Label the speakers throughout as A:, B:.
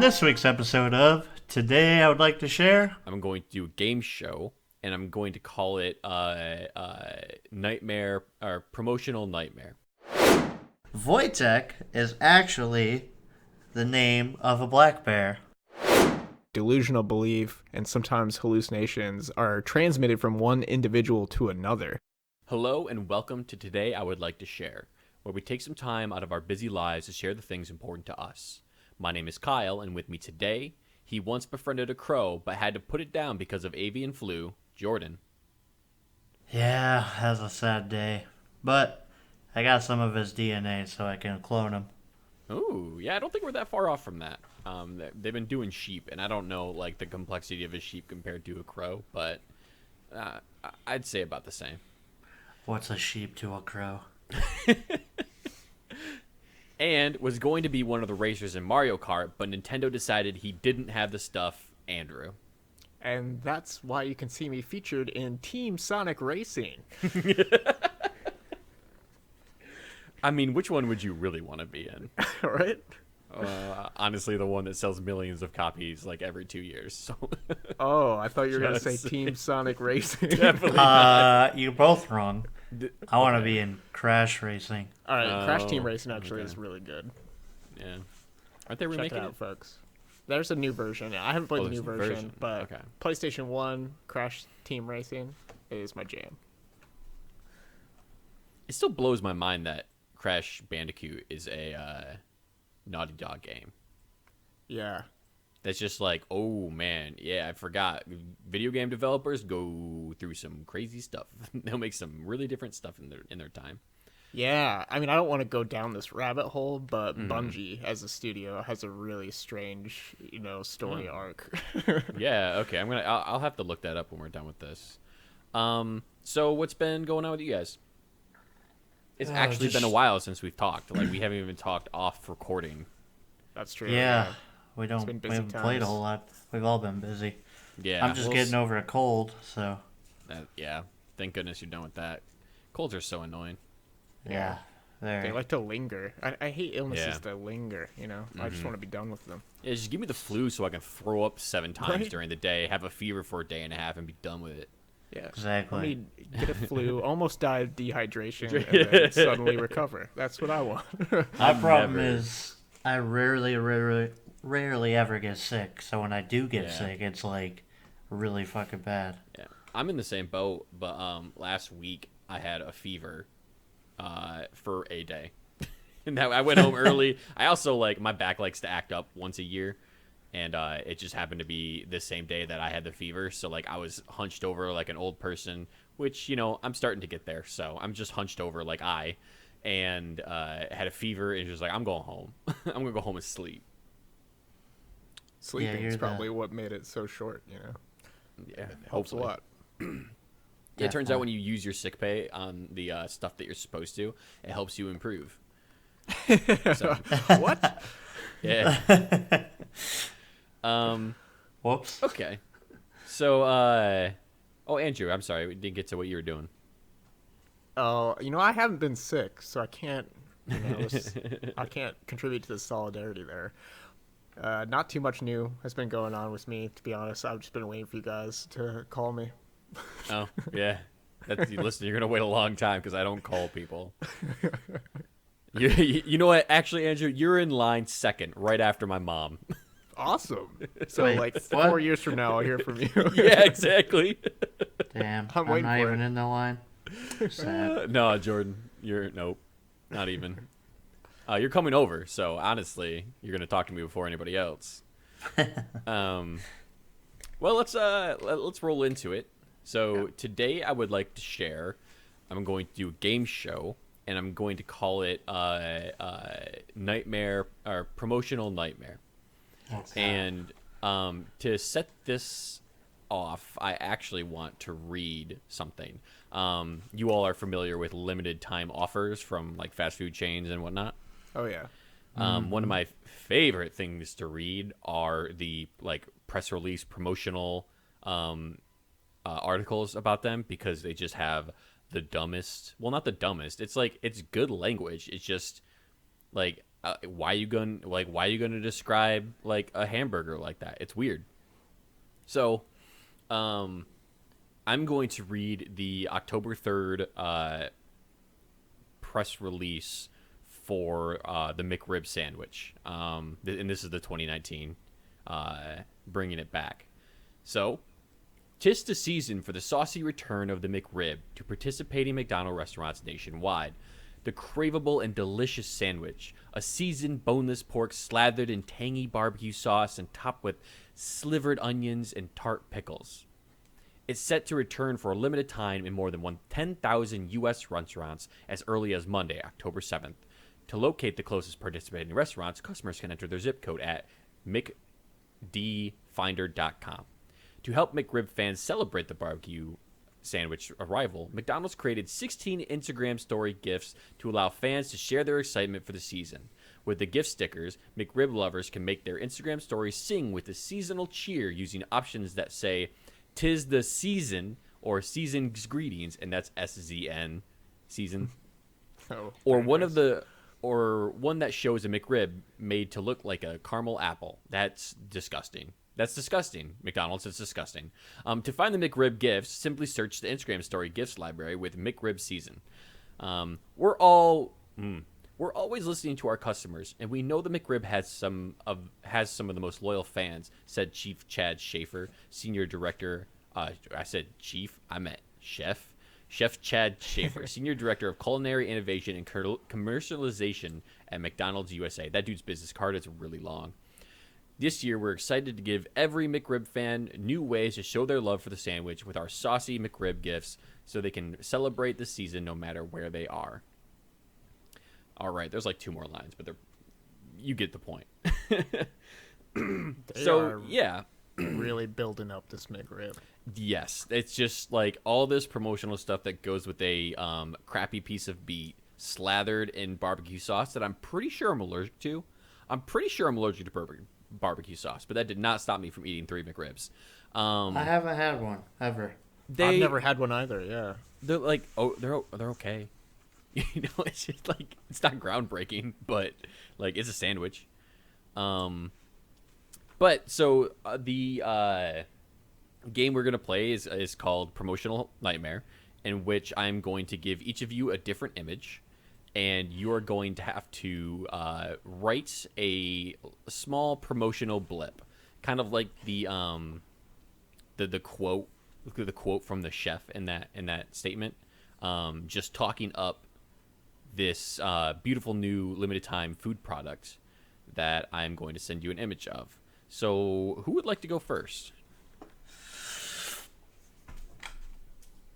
A: On this week's episode of Today I Would Like to Share,
B: I'm going to do a game show, and I'm going to call it Nightmare or Promotional Nightmare.
A: Wojtek is actually the name of a black bear.
C: Delusional belief and sometimes hallucinations are transmitted from one individual to another.
B: Hello, and welcome to Today I Would Like to Share, where we take some time out of our busy lives to share the things important to us. My name is Kyle, and with me today, he once befriended a crow, but had to put it down because of avian flu, Jordan.
A: Yeah, that was a sad day. But I got some of his DNA so I can clone him.
B: Ooh, yeah, I don't think we're that far off from that. They've been doing sheep, and I don't know like the complexity of a sheep compared to a crow, but I'd say about the same.
A: What's a sheep to a crow?
B: And was going to be one of the racers in Mario Kart, but Nintendo decided he didn't have the stuff, Andrew.
C: And that's why you can see me featured in Team Sonic Racing.
B: I mean, which one would you really want to be in?
C: Right?
B: Honestly, the one that sells millions of copies like every 2 years. So
C: Oh, I thought you were going to say
B: Just-
C: Team Sonic Racing.
B: definitely.
A: You're both wrong. I want to be in Crash Racing.
C: All right, Crash
B: Oh,
C: Team Racing actually
B: okay.
C: is really good.
B: Yeah. Aren't they
C: Check
B: remaking
C: it out, folks. There's a new version. I haven't played
B: Oh,
C: the new
B: there's a
C: version,
B: version.
C: but
B: Okay.
C: PlayStation 1 Crash Team Racing is my jam.
B: It still blows my mind that Crash Bandicoot is a Naughty Dog game.
C: Yeah.
B: That's just like, oh man, yeah, I forgot. Video game developers go through some crazy stuff. They'll make some really different stuff in their time.
C: Yeah, I mean, I don't want to go down this rabbit hole, but Bungie as a studio has a really strange, story arc.
B: Yeah, okay. I'll have to look that up when we're done with this. So what's been going on with you guys? It's actually been a while since we've talked. Like we haven't even talked off recording.
C: That's true.
A: Yeah, we
C: been
A: we
C: busy
A: haven't played a
C: times.
A: whole lot. We've all been busy.
B: Yeah,
A: I'm just getting over a cold, so
B: yeah, thank goodness you're done with that. Colds are so annoying.
A: yeah.
C: They
A: There.
C: like to linger. I hate illnesses
B: Yeah.
C: that linger, I just want to be done with them.
B: Yeah, just give me the flu so I can throw up 7 times
C: Right?
B: during the day, have a fever for a day and a half, and be done with it.
C: Yeah.
A: Exactly.
C: Let me get a flu, almost die of dehydration, and then suddenly recover. That's what I want.
A: My problem
B: never-
A: is I rarely ever get sick. So when I do get
B: Yeah.
A: sick, it's like really fucking bad.
B: Yeah, I'm in the same boat, but last week I had a fever for a day. And I went home early. I also my back likes to act up once a year, and it just happened to be the same day that I had the fever. So I was hunched over like an old person, which I'm starting to get there. So I'm just hunched over and had a fever, and just I'm going home. I'm gonna go home and sleep.
C: Sleeping
A: you're
C: is
A: the-
C: probably what made it so short,
B: Yeah,
C: Helps
B: hopefully.
C: a lot.
B: Yeah, it turns out when you use your sick pay on the stuff that you're supposed to, it helps you improve. So,
C: What?
B: yeah.
A: Whoops.
B: Okay. So, Andrew, I'm sorry, we didn't get to what you were doing.
C: Oh, I haven't been sick, so I can't, I can't contribute to the solidarity there. Not too much new has been going on with me, to be honest. I've just been waiting for you guys to call me.
B: Oh, yeah. Listen, you're gonna wait a long time because I don't call people. You know what? Actually, Andrew, you're in line second, right after my mom.
C: Awesome. So,
A: Wait,
C: like,
A: what?
C: 4 years from now, I'll hear from you.
B: Yeah, exactly.
A: Damn.
C: I'm
A: I'm
C: waiting
A: not
C: for
A: even
C: it.
A: in the line. Sad.
B: No, Jordan, nope, not even. You're coming over, so honestly, you're gonna talk to me before anybody else. Well, let's roll into it. So today, I would like to share. I'm going to do a game show, and I'm going to call it Nightmare or Promotional Nightmare.
A: Okay.
B: And to set this off, I actually want to read something. You all are familiar with limited time offers from fast food chains and whatnot.
C: Oh, yeah.
B: One of my favorite things to read are the press release promotional articles about them, because they just have the dumbest, well, not the dumbest, it's it's good language. It's just Why you gonna describe like a hamburger like that? It's weird. So, I'm going to read the October 3rd press release for the McRib sandwich. And this is the 2019, bringing it back. So, 'tis the season for the saucy return of the McRib to participating McDonald's restaurants nationwide. The craveable and delicious sandwich, a seasoned boneless pork slathered in tangy barbecue sauce and topped with slivered onions and tart pickles. It's set to return for a limited time in more than 10,000 U.S. restaurants as early as Monday, October 7th. To locate the closest participating restaurants, customers can enter their zip code at mcdfinder.com. To help McRib fans celebrate the barbecue sandwich arrival, McDonald's created 16 Instagram story gifts to allow fans to share their excitement for the season. With the gift stickers, McRib lovers can make their Instagram stories sing with a seasonal cheer using options that say, "'Tis the season," or "Season's greetings," and that's SZN, season.
C: Oh,
B: Or
C: very
B: one that shows a McRib made to look like a caramel apple. That's disgusting. That's disgusting. McDonald's, it's disgusting. To find the McRib gifts, simply search the Instagram story gifts library with McRib season. We're always listening to our customers, and we know the McRib has some of the most loyal fans, said Chief Chad Schaefer, Senior Director. I said Chief, I meant Chef. Chef Chad Schaefer, Senior Director of Culinary Innovation and Commercialization at McDonald's USA. That dude's business card is really long. This year, we're excited to give every McRib fan new ways to show their love for the sandwich with our saucy McRib gifts so they can celebrate the season no matter where they are. All right, there's like 2 more lines, but you get the point. Yeah.
C: really building up this McRib.
B: Yes, it's just like all this promotional stuff that goes with a crappy piece of meat slathered in barbecue sauce that I'm pretty sure I'm allergic to. I'm pretty sure I'm allergic to barbecue sauce, but that did not stop me from eating 3 McRibs.
A: I haven't had one ever.
C: I've never had one either. Yeah,
B: They're like, they're okay. You know, it's just like, it's not groundbreaking, but like it's a sandwich. But so the game we're gonna play is called Promotional Nightmare, in which I'm going to give each of you a different image, and you are going to have to write a small promotional blip, kind of like the quote from the chef in that statement, just talking up this beautiful new limited time food product that I'm going to send you an image of. So who would like to go first?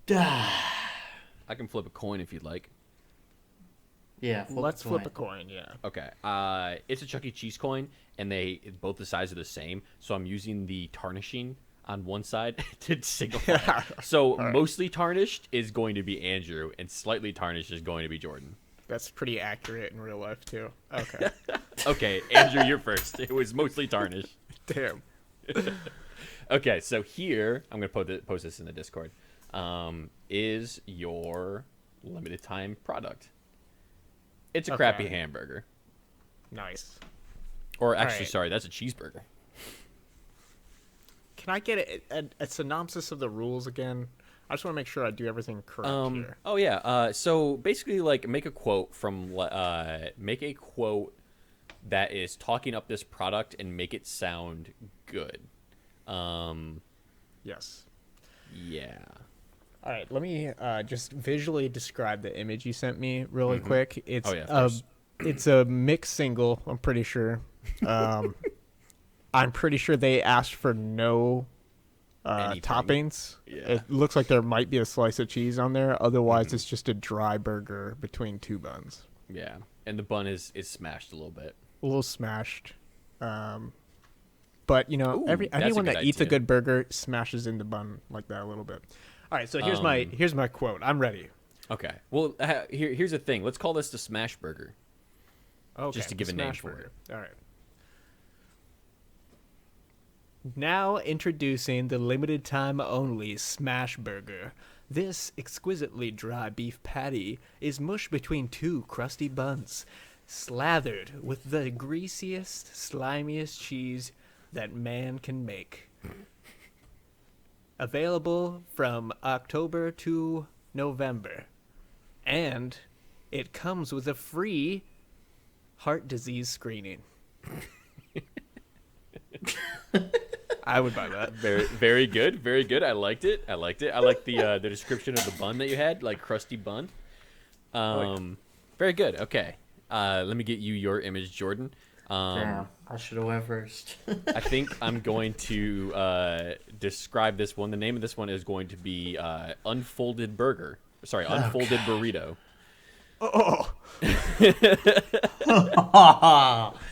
B: I can flip a coin if you'd like.
A: Yeah,
C: let's flip a coin. Yeah.
B: Okay. It's a Chuck E. Cheese coin, and both the sides are the same. So I'm using the tarnishing on one side to signify.
C: Yeah.
B: So mostly tarnished is going to be Andrew, and slightly tarnished is going to be Jordan.
C: That's pretty accurate in real life too. Okay.
B: Okay, Andrew, you're first. It was mostly tarnished.
C: Damn.
B: Okay, so here I'm gonna post this in the Discord. Is your limited time product? It's a crappy hamburger.
C: Nice.
B: Or actually,
C: right.
B: sorry, that's a cheeseburger.
C: Can I get a synopsis of the rules again? I just want to make sure I do everything correct here.
B: Oh yeah. So basically, like, make a quote that is talking up this product and make it sound good.
C: Yes.
B: Yeah.
C: All right. Let me just visually describe the image you sent me really quick. It's it's a mixed single. I'm pretty sure. I'm pretty sure they asked for no toppings.
B: Yeah.
C: It looks like there might be a slice of cheese on there. Otherwise, it's just a dry burger between 2 buns.
B: Yeah, and the bun is smashed a little bit.
C: A little smashed. But, you know,
B: Ooh,
C: anyone that eats a
B: idea.
C: good burger smashes in the bun like that a little bit. All right, so here's my quote. I'm ready.
B: Okay. Well, here's the thing. Let's call this the smash burger.
C: Okay,
B: Just to give a name
C: smash
B: for
C: burger. All right. Now introducing the limited time only Smash Burger. This exquisitely dry beef patty is mushed between 2 crusty buns. slathered with the greasiest, slimiest cheese that man can make. Available from October to November. And it comes with a free heart disease screening. I would buy that.
B: Very, very good. Very good. I liked it. I liked it. I like the description of the bun that you had, like crusty bun. Very good. Okay. Let me get you your image, Jordan.
A: Damn, I should have went first.
B: I think I'm going to describe this one. The name of this one is going to be Unfolded Burger. Sorry, Unfolded Burrito.
C: Oh,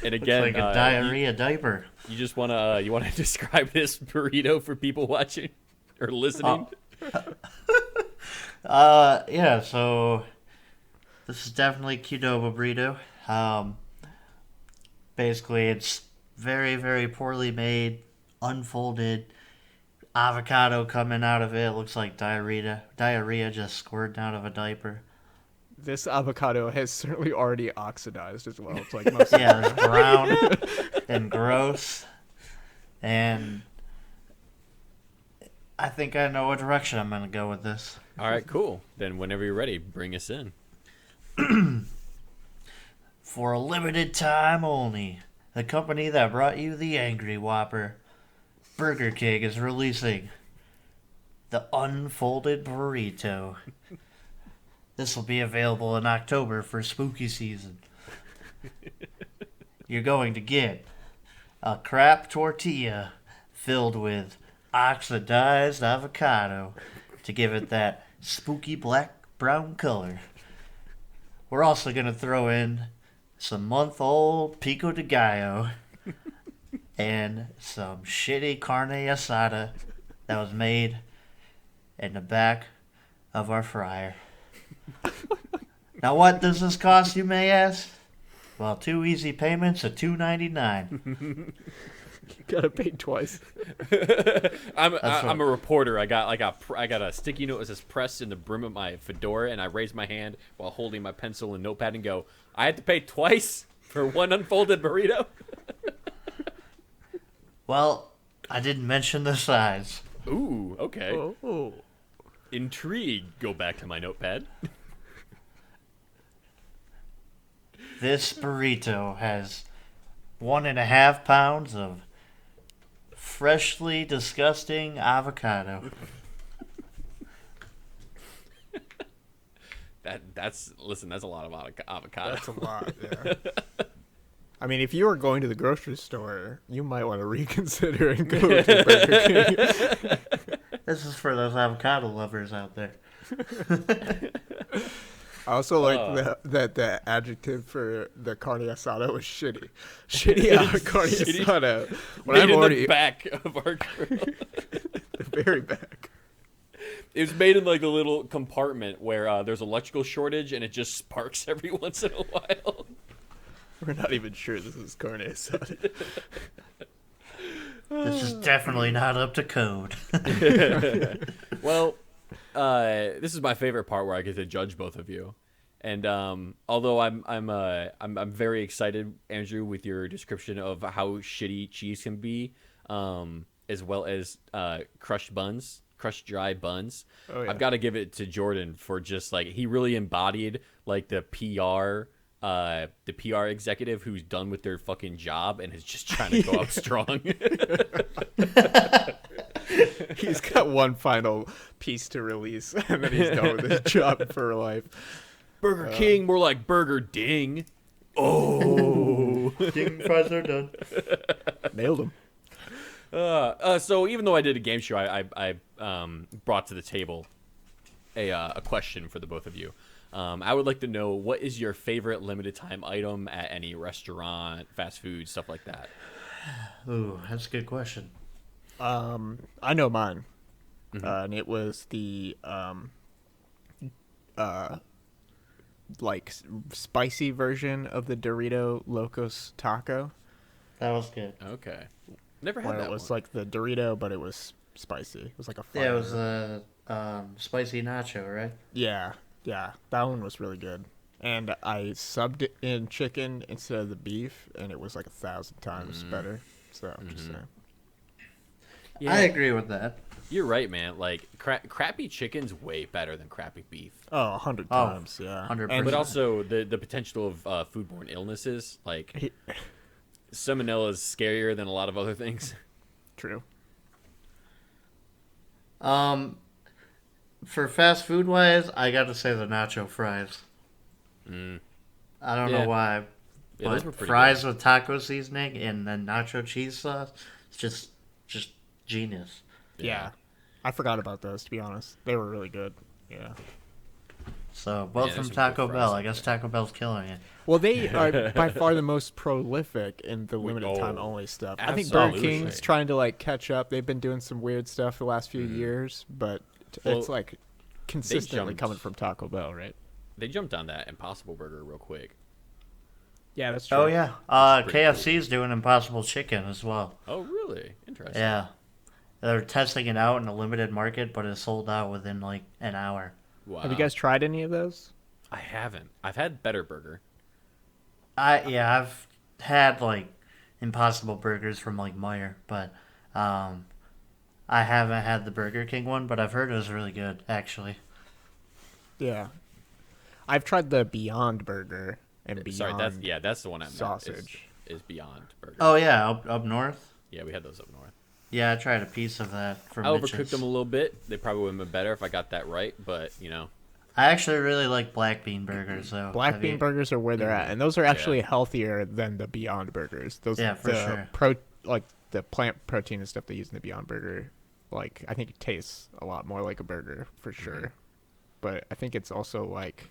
B: And again,
A: It's like a diarrhea diaper.
B: you just wanna describe this burrito for people watching or listening?
A: Yeah, so this is definitely Qdoba burrito. Basically, it's very, very poorly made, unfolded, avocado coming out of it. It looks like diarrhea just squirting out of a diaper.
C: this avocado has certainly already oxidized as well. It's like most
A: Yeah, it's brown and gross. And I think I know what direction I'm going to go with this.
B: All right, cool. Then whenever you're ready, bring us in.
A: For a limited time only, the company that brought you the Angry Whopper, Burger King, is releasing the Unfolded Burrito. This will be available in October for spooky season. You're going to get a crap tortilla filled with oxidized avocado to give it that spooky black-brown color. We're also going to throw in some month-old pico de gallo and some shitty carne asada that was made in the back of our fryer. Now, what does this cost, you may ask? Well, 2 easy payments of $2.99.
C: gotta pay twice.
B: I'm
A: what-
B: a reporter. I got a sticky note that says pressed in the brim of my fedora, and I raise my hand while holding my pencil and notepad and go, I had to pay twice for one unfolded burrito?
A: Well, I didn't mention the size.
B: Ooh, okay.
C: Oh.
B: Intrigued. Go back to my notepad.
A: This burrito has 1.5 pounds of freshly disgusting avocado.
B: That's a lot of avocado.
C: That's a lot, yeah. I mean, if you were going to the grocery store, you might want to reconsider and go to Burger King.
A: This is for those avocado lovers out there.
C: I also like that the adjective for the carne asada was shitty. Shitty carne
B: Shitty.
C: asada. When
B: Made
C: I'm
B: in
C: already
B: the back of our grill.
C: the very back.
B: It was made in like a little compartment where there's electrical shortage and it just sparks every once in a while.
C: We're not even sure this is carne asada.
A: This is definitely not up to code.
B: Well, this is my favorite part where I get to judge both of you, and although I'm very excited, Andrew, with your description of how shitty cheese can be, as well as crushed dry buns.
C: Oh, yeah.
B: I've got to give it to Jordan for just like he really embodied like the PR executive who's done with their fucking job and is just trying to go up strong.
C: He's got one final piece to release, and then he's done with his job for life.
B: Burger King, more like Burger Ding. Oh.
A: Ding, fries are done.
C: Nailed him.
B: So even though I did a game show, I brought to the table a question for the both of you. I would like to know, what is your favorite limited time item at any restaurant, fast food, stuff like that?
A: Ooh, that's a good question.
C: I know mine, and it was the spicy version of the Dorito Locos Taco.
A: That was good.
B: Okay. Never had
C: Where
B: that
C: it was
B: one.
C: like the Dorito, but it was spicy. It was like a fire.
A: Yeah, it was a spicy nacho, right?
C: Yeah, that one was really good. and I subbed it in chicken instead of the beef, and it was like 1,000 times better. So I'm just saying.
B: Yeah,
A: I agree with that.
B: you're right, man. Like crappy chicken's way better than crappy beef.
C: Oh, 100
A: Oh,
C: times, yeah.
A: 100%.
C: And
B: But also the potential of foodborne illnesses, like salmonella is scarier than a lot of other things.
C: true.
A: For fast food wise, I got to say the nacho fries. I don't
B: Yeah.
A: know why,
B: Yeah, those
A: but
B: were pretty
A: fries with taco seasoning and then nacho cheese sauce, it's just genius.
C: Yeah. I forgot about those, to be honest. They were really good. Yeah.
A: So both
B: Yeah, there's
A: from
B: some good
A: Taco
B: fries
A: Bell.
B: out
A: I guess
B: there.
A: Taco Bell's killing it.
C: Well, they are by far the most prolific in the limited time
B: oh,
C: only stuff. I think Burger
B: absolutely.
C: King's trying to like catch up. They've been doing some weird stuff the last few years, but it's
B: Well,
C: like consistently
B: jumped.
C: coming from Taco Bell, right?
B: They jumped on that Impossible Burger real quick.
C: Yeah, that's true.
A: Oh yeah,
B: pretty
A: KFC's doing Impossible Chicken as well.
B: Oh, really? Interesting.
A: Yeah, they're testing it out in a limited market, but it sold out within like an hour.
B: Wow.
C: Have you guys tried any of those?
B: I haven't. I've had Better Burger.
A: I've had like Impossible Burgers from like Meyer, but I haven't had the Burger King one, but I've heard it was really good actually.
C: Yeah. I've tried the Beyond Burger and Beyond
B: Sorry, that's the one I meant.
C: sausage.
B: Is Beyond Burger.
A: Oh yeah, up north.
B: Yeah, we had those up north.
A: Yeah, I tried a piece of that from
B: I
A: Mitch's.
B: overcooked them a little bit. They probably would have been better if I got that right, but
A: I actually really like black bean burgers though.
C: Black
A: Have
C: bean
A: you-
C: burgers are where they're at, and those are actually healthier than the Beyond burgers. Those,
A: Yeah, for
C: the
A: sure.
C: like the plant protein and stuff they use in the Beyond burger, like I think it tastes a lot more like a burger for sure. But I think it's also like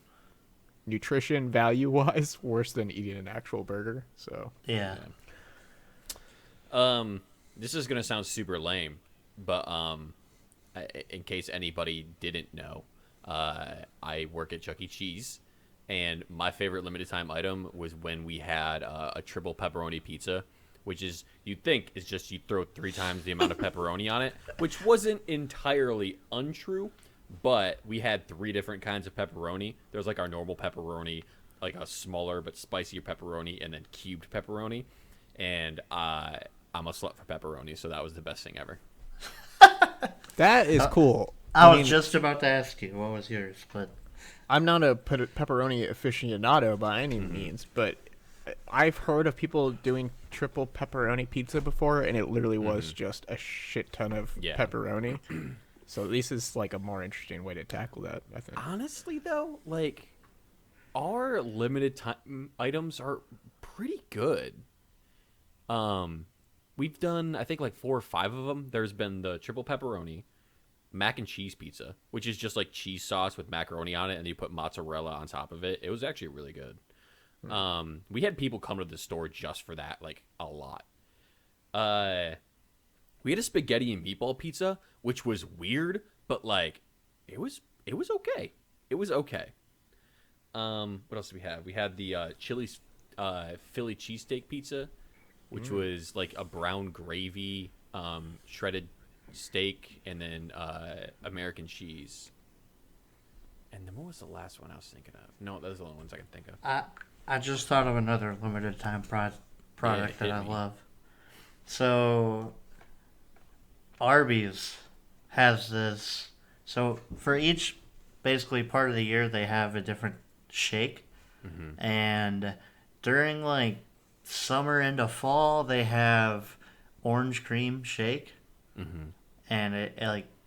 C: nutrition value wise worse than eating an actual burger. So
A: Yeah.
B: This is gonna sound super lame, but in case anybody didn't know, I work at Chuck E. Cheese, and my favorite limited time item was when we had a triple pepperoni pizza, which is you'd think is just you throw 3 times the amount of pepperoni on it, which wasn't entirely untrue, but we had 3 different kinds of pepperoni. There was like our normal pepperoni, like a smaller but spicier pepperoni, and then cubed pepperoni, and I'm a slut for pepperoni, so that was the best thing ever.
C: that is cool.
A: I
C: mean,
A: was just about to ask you what was yours, but
C: I'm not a pepperoni aficionado by any means, but I've heard of people doing triple pepperoni pizza before, and it literally was just a shit ton of pepperoni. So this is like a more interesting way to tackle that, I think.
B: Honestly, though, like our limited time items are pretty good. We've done I think like 4 or 5 of them. There's been the triple pepperoni, mac and cheese pizza, which is just like cheese sauce with macaroni on it, and you put mozzarella on top of it. It was actually really good. We had people come to the store just for that, like a lot. We had a spaghetti and meatball pizza, which was weird, but like it was okay. It was okay. What else did we have? We had the Chili's Philly cheesesteak pizza, which was like a brown gravy, shredded steak, and then American cheese. And then what was the last one I was thinking of? No, those are the only ones I can think of.
A: I just thought of another limited time product that
B: hit
A: I
B: me.
A: love. So Arby's has this. So for each basically part of the year, they have a different shake, and during like summer into fall, they have orange cream shake, and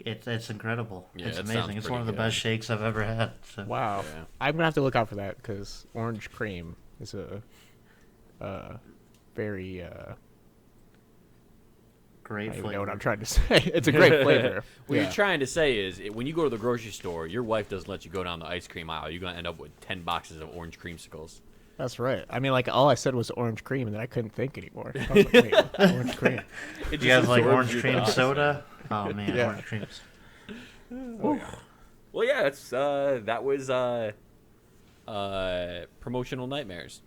A: it's incredible.
B: Yeah,
A: it's
B: it
A: amazing.
B: sounds
A: It's one of the
B: pretty
A: best shakes I've ever had. So.
C: Wow.
B: Yeah.
C: I'm going to have to look out for that because orange cream is a very,
A: Great
C: I don't
A: flavor.
C: even know what I'm trying to say. It's a great flavor.
B: What
C: Yeah.
B: you're trying to say is when you go to the grocery store, your wife doesn't let you go down the ice cream aisle. You're going to end up with 10 boxes of orange creamsicles.
C: That's right. I mean, like, all I said was orange cream, and then I couldn't think anymore. I was like, wait, orange cream.
A: You guys like
B: absorbs
A: orange
B: your
A: cream
B: thoughts.
A: soda? Oh man,
C: Yeah.
A: orange creams.
B: Well, yeah, that's that was promotional nightmares.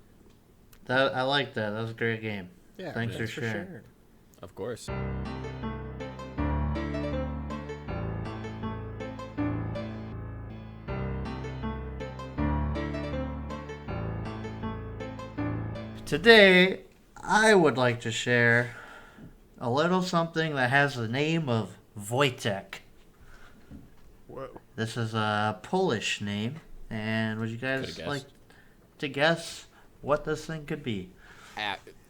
A: I like that. That was a great game.
C: Yeah,
A: Thanks for
C: that's
A: sharing.
B: Of course.
A: Today, I would like to share a little something that has the name of Wojtek.
C: Whoa.
A: This is a Polish name, and would you
B: Coulda
A: guys
B: guessed.
A: like to guess what this thing could be?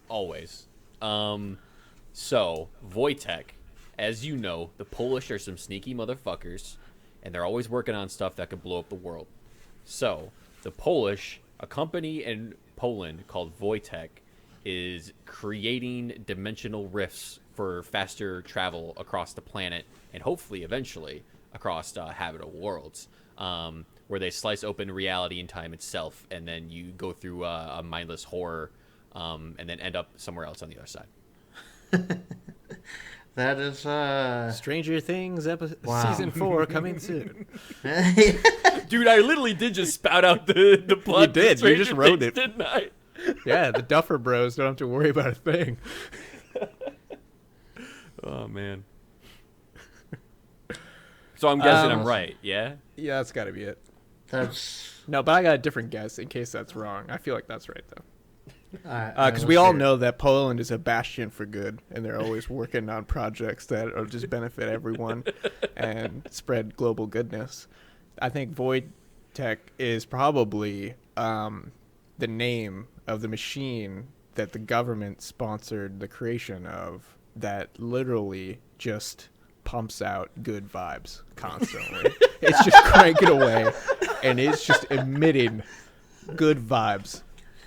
B: Always. So, Wojtek, as you know, the Polish are some sneaky motherfuckers, and they're always working on stuff that could blow up the world. So, the Polish, a company in Poland called Wojtek, is creating dimensional rifts for faster travel across the planet, and hopefully, eventually, across habitable worlds, where they slice open reality and time itself, and then you go through a mindless horror, and then end up somewhere else on the other side.
A: That is,
C: Stranger Things
A: Wow.
C: season 4 coming soon.
B: Dude, I literally did just spout out the plot.
C: You did.
B: to
C: You just
B: Stranger
C: wrote
B: Things,
C: it.
B: didn't I?
C: Yeah, the Duffer Bros don't have to worry about a thing.
B: Oh man. So I'm guessing I'm right. Yeah.
C: Yeah, that's got to be it.
A: that's.
C: No, but I got a different guess in case that's wrong. I feel like that's right though.
A: Because
C: Because we all know that Poland is a bastion for good, and they're always working on projects that will just benefit everyone and spread global goodness. I think Wojtek is probably the name of the machine that the government sponsored the creation of that literally just pumps out good vibes constantly. It's just cranking away, and it's just emitting good vibes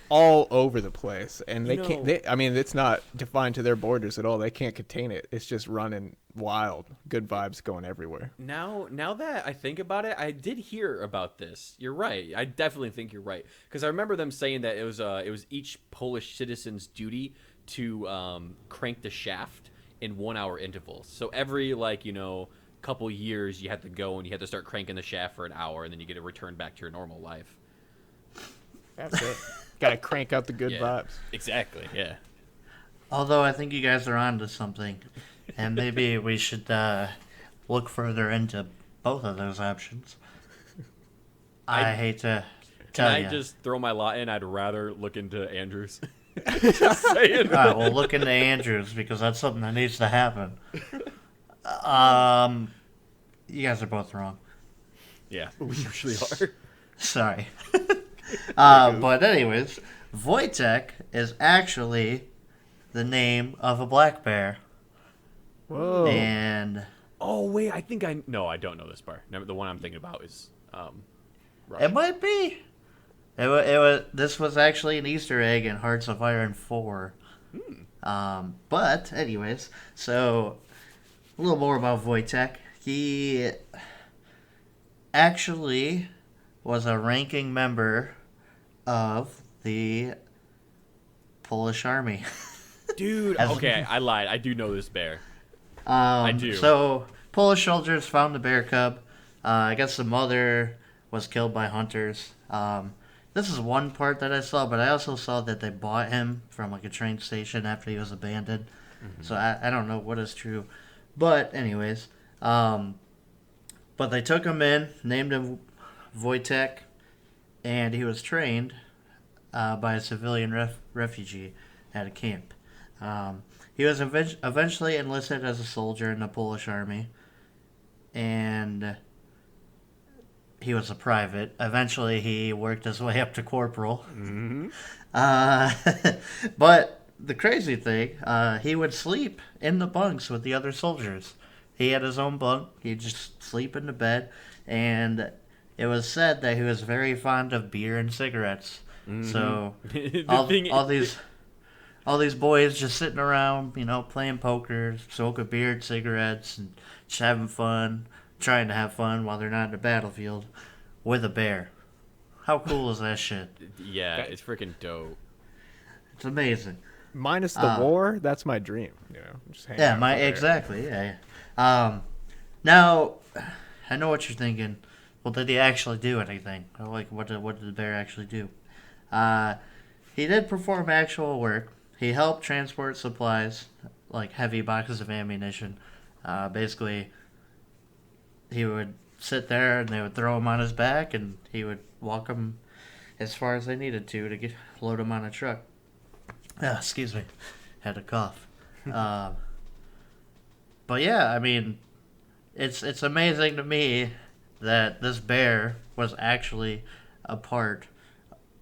C: all over the place, and they can't. I mean, it's not defined to their borders at all. They can't contain it. It's just running wild. Good vibes going everywhere.
B: Now that I think about it, I did hear about this. You're right. I definitely think you're right, because I remember them saying that it was each Polish citizen's duty to crank the shaft in 1 hour intervals. So every couple years you had to go and you had to start cranking the shaft for an hour, and then you get to return back to your normal life.
C: That's it. Got to crank out the good
B: Yeah,
C: vibes.
B: exactly. Yeah.
A: Although I think you guys are onto something, and maybe we should look further into both of those options. I hate to
B: Can
A: tell
B: I
A: you.
B: just throw my lot in? I'd rather look into Andrews. Just saying.
A: All right, we'll look into Andrews because that's something that needs to happen. You guys are both wrong.
B: Yeah, we usually are.
A: Sorry. But anyways, Wojtek is actually the name of a black bear.
C: Whoa.
A: And
B: Oh wait, I think I don't know this part. No, the one I'm thinking about is
A: it might be. This was actually an Easter egg in Hearts of Iron 4. But anyways, so a little more about Wojtek. He actually was a ranking member of the Polish army.
B: dude.
A: As-
B: Okay, I lied. I do know this bear. I do.
A: So Polish soldiers found the bear cub. I guess the mother was killed by hunters. This is one part that I saw, but I also saw that they bought him from like a train station after he was abandoned. So I don't know what is true. But anyways, but they took him in, named him Wojtek, and he was trained by a civilian refugee at a camp. He was eventually enlisted as a soldier in the Polish army, and he was a private. Eventually, he worked his way up to corporal. But the crazy thing, he would sleep in the bunks with the other soldiers. He had his own bunk. He'd just sleep in the bed, and it was said that he was very fond of beer and cigarettes. So all these boys just sitting around, playing poker, smoking beer and cigarettes, and just having fun, trying to have fun while they're not in the battlefield with a bear. How cool is that shit?
B: Yeah, it's freaking dope.
A: It's amazing.
C: Minus the war, that's my dream. Just hang
A: Yeah,
C: out out there.
A: exactly. Yeah. Now, I know what you're thinking. Well, did he actually do anything? Like, what did the bear actually do? He did perform actual work. He helped transport supplies, like heavy boxes of ammunition. Basically, he would sit there and they would throw him on his back, and he would walk them as far as they needed to load him on a truck. Excuse me, had a cough. Um, but yeah, I mean, it's amazing to me that this bear was actually a part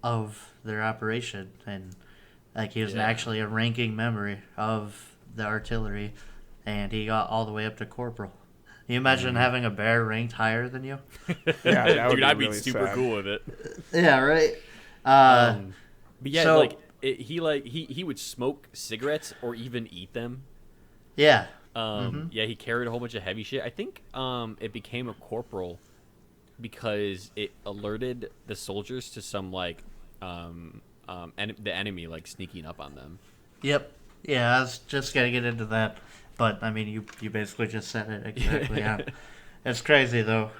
A: of their operation, and like he was
B: Yeah.
A: actually a ranking member of the artillery, and he got all the way up to corporal. Can you imagine having a bear ranked higher than you?
C: Yeah, that would
B: Dude,
C: be
B: I'd be
C: really
B: super
C: sad.
B: cool with it.
A: Yeah, right.
B: But yeah,
A: So-
B: like he would smoke cigarettes or even eat them.
A: Yeah,
B: Yeah, he carried a whole bunch of heavy shit. I think it became a corporal because it alerted the soldiers to some like the enemy like sneaking up on them.
A: yep, yeah. I was just gonna get into that, but I mean, you basically just said it exactly. Yeah. It's crazy though.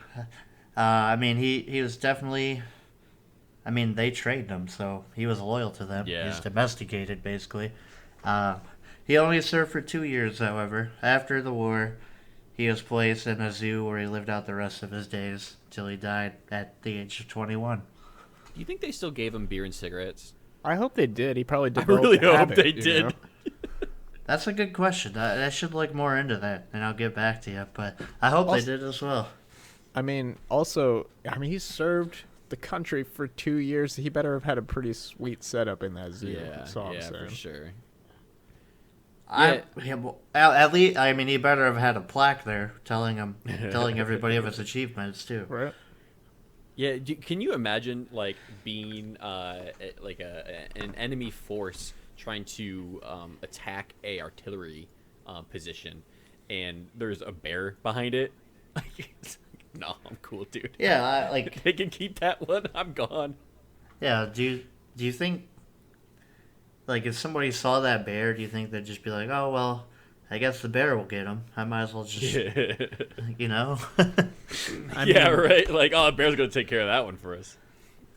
A: I mean, he was definitely. I mean, they trained him, so he was loyal to them.
B: Yeah.
A: He's domesticated, basically. He only served for 2 years, however. After the war, he was placed in a zoo where he lived out the rest of his days till he died at the age of 21.
B: Do you think they still gave him beer and cigarettes?
C: I hope they did. He probably
B: I
C: developed
B: really
C: the
B: hope
C: habit,
B: they
C: you
B: did.
C: know?
A: That's a good question. I should look more into that, and I'll get back to you. But I hope they
C: Also-
A: did as well.
C: I mean, also, he served the country for 2 years. He better have had a pretty sweet setup in that zoo.
B: Yeah,
C: That's all I'm
B: yeah,
C: saying.
B: for sure.
A: At least, I mean, he better have had a plaque there telling everybody of his achievements too.
C: Right?
B: Yeah, can you imagine like being like an enemy force trying to attack a artillery position, and there's a bear behind it? No, I'm cool, dude.
A: Yeah, like
B: They can keep that one. I'm gone.
A: yeah. Do you think like if somebody saw that bear, do you think they'd just be like, oh well, I guess the bear will get him. I might as well just you know.
B: Yeah, right. Like, oh, the bear's gonna take care of that one for us.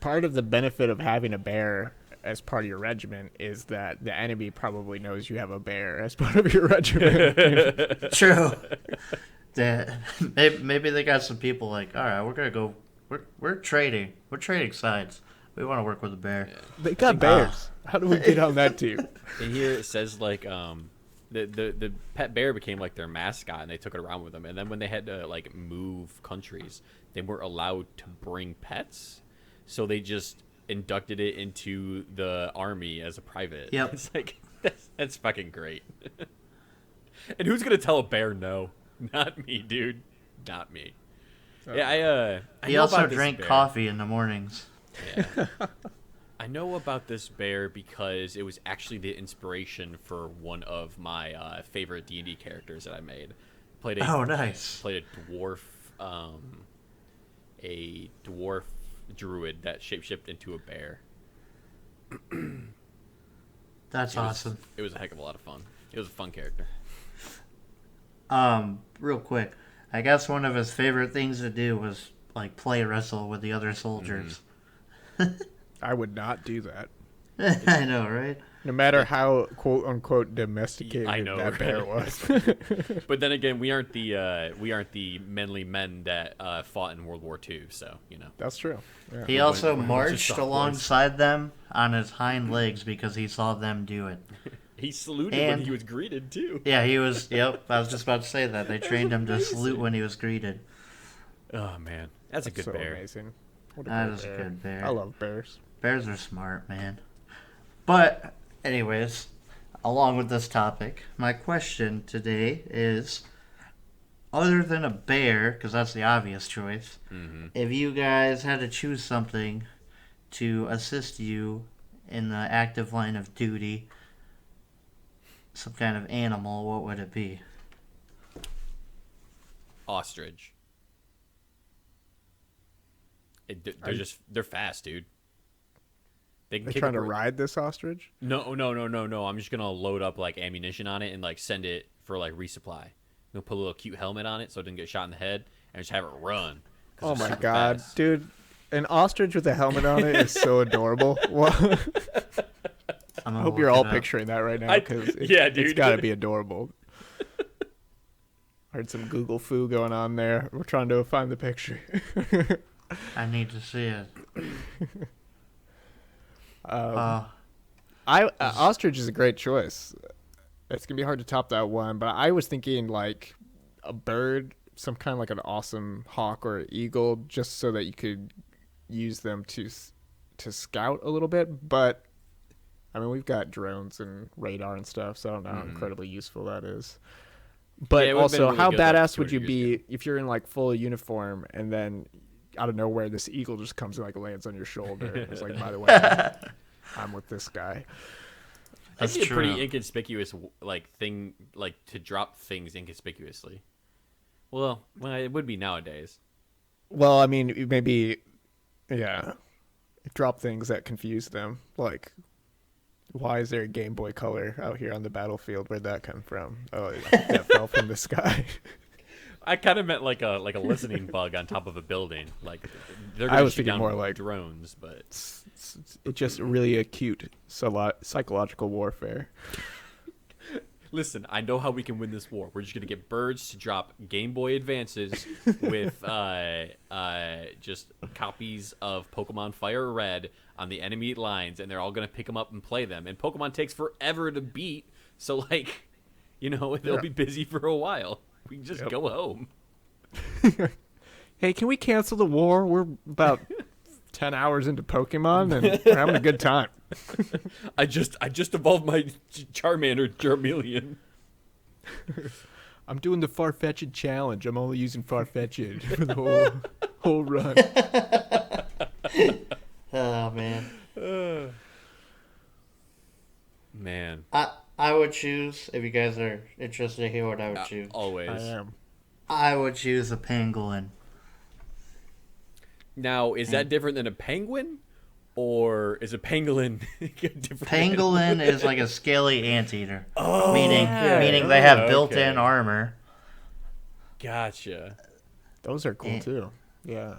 C: Part of the benefit of having a bear as part of your regiment is that the enemy probably knows you have a bear as part of your regiment.
A: True. That maybe they got some people like, all right, we're gonna go. We're trading. We're trading sides. We want to work with a bear.
C: They got bears. How do we get on that team?
B: And here it says like the pet bear became like their mascot, and they took it around with them. And then when they had to like move countries, they weren't allowed to bring pets, so they just inducted it into the army as a private.
A: Yep.
B: It's like that's fucking great. And who's gonna tell a bear no? Not me, dude. Not me. Yeah, I
A: He
B: know
A: also
B: about this
A: drank
B: bear.
A: coffee in the mornings.
B: Yeah. I know about this bear because it was actually the inspiration for one of my favorite D&D characters that I made. Played a
A: Oh, nice.
B: played a dwarf druid that shapeshifted into a bear.
A: That's
B: It was-
A: awesome.
B: It was a heck of a lot of fun. It was a fun character.
A: Real quick, I guess one of his favorite things to do was like play wrestle with the other soldiers.
C: I would not do that.
A: I know, right?
C: No matter how quote unquote domesticated
B: I know,
C: that bear
B: right?
C: was.
B: But then again, we aren't the manly men that fought in World War II, so you know.
C: That's true. Yeah.
A: He also
B: just
A: marched
B: soft boys.
A: alongside them on his hind legs because he saw them do it.
B: He saluted
A: And-
B: when he was greeted too.
A: Yeah, he was. Yep, I was just about to say that they trained him to
B: amazing.
A: salute when he was greeted.
B: Oh man, that's a good
C: so
B: bear.
C: amazing. What a
A: That
C: great
A: is a good bear.
C: I love bears.
A: Bears are smart, man. But, anyways, along with this topic, my question today is, other than a bear, because that's the obvious choice, if you guys had to choose something to assist you in the active line of duty, some kind of animal, what would it be?
B: Ostrich. They're fast, dude. They can
C: They
B: kick
C: trying to
B: a-
C: ride this ostrich?
B: No. I'm just gonna load up like ammunition on it and like send it for like resupply. We'll put a little cute helmet on it so it doesn't get shot in the head, and just have it run. 'Cause
C: Oh
B: it's
C: my
B: super
C: god,
B: fast.
C: dude! An ostrich with a helmet on it is so adorable. Well, I hope you're all picturing that right now because
B: yeah,
C: it's
B: dude.
C: got to be adorable. I heard some Google foo going on there. We're trying to find the picture.
A: I need to see it.
C: Ostrich is a great choice. It's gonna be hard to top that one, but I was thinking like a bird, some kind of like an awesome hawk or eagle, just so that you could use them to scout a little bit. But I mean, we've got drones and radar and stuff, so I don't know how incredibly useful that is. But
B: Yeah, it would've been
C: also,
B: really
C: how
B: good, like,
C: badass would
B: 200
C: you
B: years
C: be if you're in like full uniform and then out of nowhere this eagle just comes and like lands on your shoulder? And it's like, by the way, I'm with this guy.
A: That's
B: That'd be a
A: true.
B: pretty inconspicuous like thing, like to drop things inconspicuously. Well, it would be nowadays.
C: Well, I mean, maybe, yeah, drop things that confuse them. Like, why is there a Game Boy Color out here on the battlefield? Where'd that come from? Oh, that fell from the sky.
B: I kind of meant like a listening bug on top of a building. Like they're
C: I
B: gonna
C: was
B: shoot
C: thinking
B: down
C: more like
B: drones, but
C: it's just really acute psychological warfare.
B: listen, I know how we can win this war. We're just gonna get birds to drop Game Boy Advances with just copies of Pokemon Fire Red on the enemy lines, and they're all gonna pick them up and play them. And Pokemon takes forever to beat, so like, they'll be busy for a while. We can just go home.
C: Hey, can we cancel the war? We're about 10 hours into Pokemon and we're having a good time.
B: I just evolved my Charmander Charmeleon.
C: I'm doing the Farfetch'd challenge. I'm only using Farfetch'd for the whole run.
A: Oh man.
B: Man.
A: I would choose, if you guys are interested to hear what I would choose.
B: Always.
C: I am.
A: I would choose a pangolin.
B: Now, is that different than a penguin? Or is a pangolin different?
A: Pangolin is like a scaly anteater.
B: Oh,
A: meaning
B: yeah.
A: they have
B: Okay.
A: built-in armor.
B: Gotcha.
C: Those are cool too. Yeah.